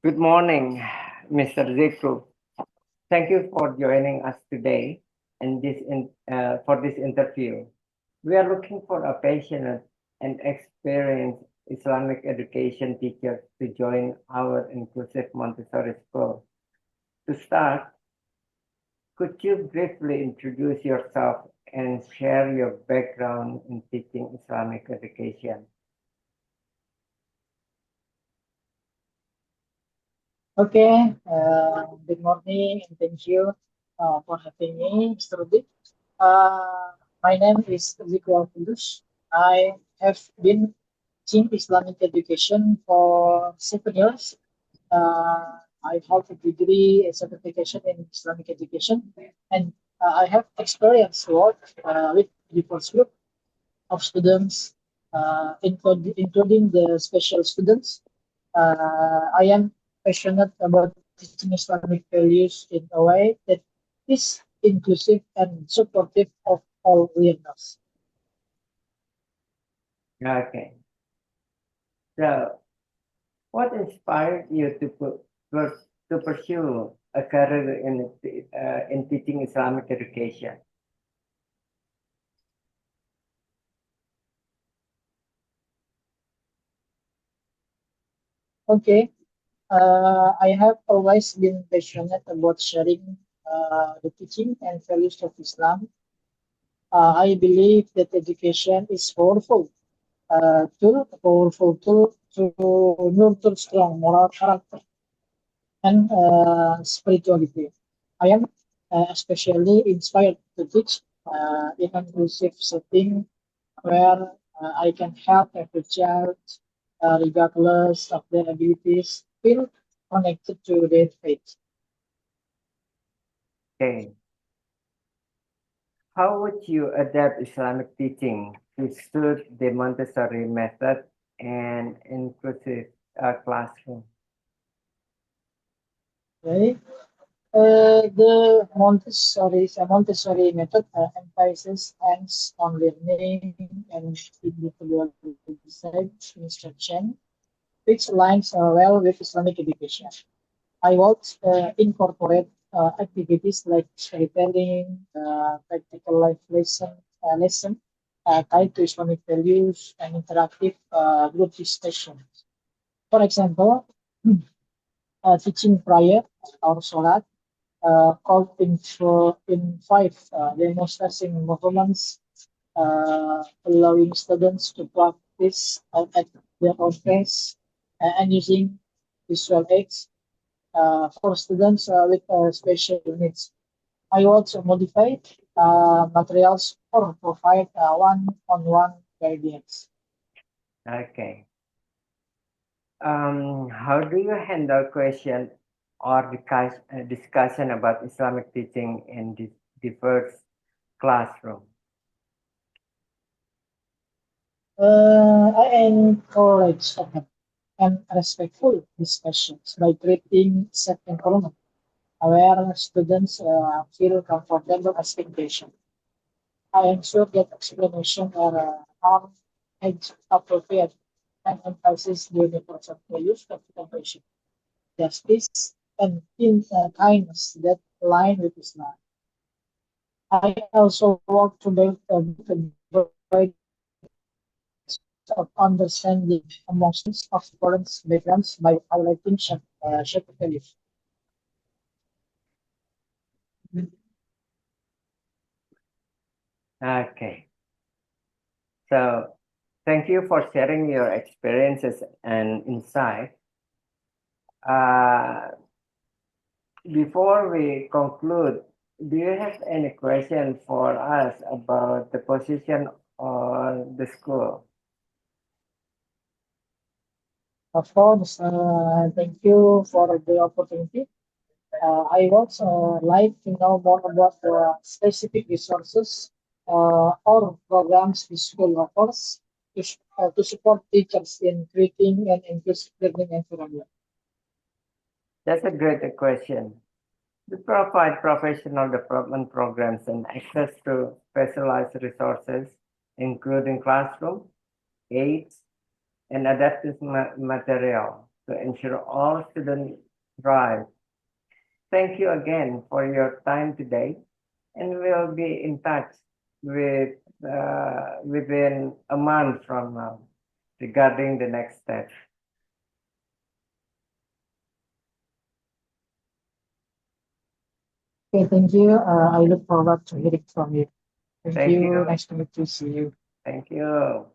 Good morning, Mr. Dzkru. Thank you for joining us today and for this interview. We are looking for a passionate and experienced Islamic education teacher to join our inclusive Montessori school. To start, could you briefly introduce yourself and share your background in teaching Islamic education? Okay, good morning and thank you for having me, Mr. Rudi. Uh, my name is Dzkru Rudi. I have been teaching Islamic education for 7 years. I hold a degree and certification in Islamic education, and I have experience work with diverse group of students, including the special students. I am passionate about teaching Islamic values in a way that is inclusive and supportive of all learners. Okay. So, what inspired you to pursue a career in teaching Islamic education? Okay, I have always been passionate about sharing the teaching and values of Islam. I believe that education is a powerful tool to nurture strong moral character and spirituality. I am especially inspired to teach in an inclusive setting where I can help every child, regardless of their abilities, feel connected to their faith. Okay. How would you adapt Islamic teaching to suit the Montessori method and inclusive classroom? Okay. Montessori method emphasizes hands-on learning and individualized instruction, which aligns well with Islamic education. I would incorporate activities like storytelling, practical life lesson tied to Islamic values, and interactive group discussions. For example, teaching prayer or salat called in five demonstration movements, allowing students to practice at their own pace and using visual aids for students with special needs. I also modified materials or provide one-on-one guidance. Okay. How do you handle question or discussion about Islamic teaching in this diverse classroom? I encourage open and respectful discussions by creating safe environment where students feel comfortable asking questions. I ensure that explanations are age appropriate and emphasize the universal values of compassion, justice, and kindness that align with Islam. I also work to build a divide of understanding among students of different backgrounds by highlighting shared values. Okay. So, thank you for sharing your experiences and insight. Uh, Before we conclude, do you have any question for us about the position on the school? Of course, thank you for the opportunity. I would like to know more about the specific resources or programs the school offers to support teachers in creating an inclusive learning environment. That's a great question. We provide professional development programs and access to specialized resources, including classroom, aids, and adaptive material. to ensure all students thrive. Thank you again for your time today, and we'll be in touch with within a month from now regarding the next step. Okay, thank you. I look forward to hearing from you. Thank Thank you. you. Nice to meet you. See you. Thank you.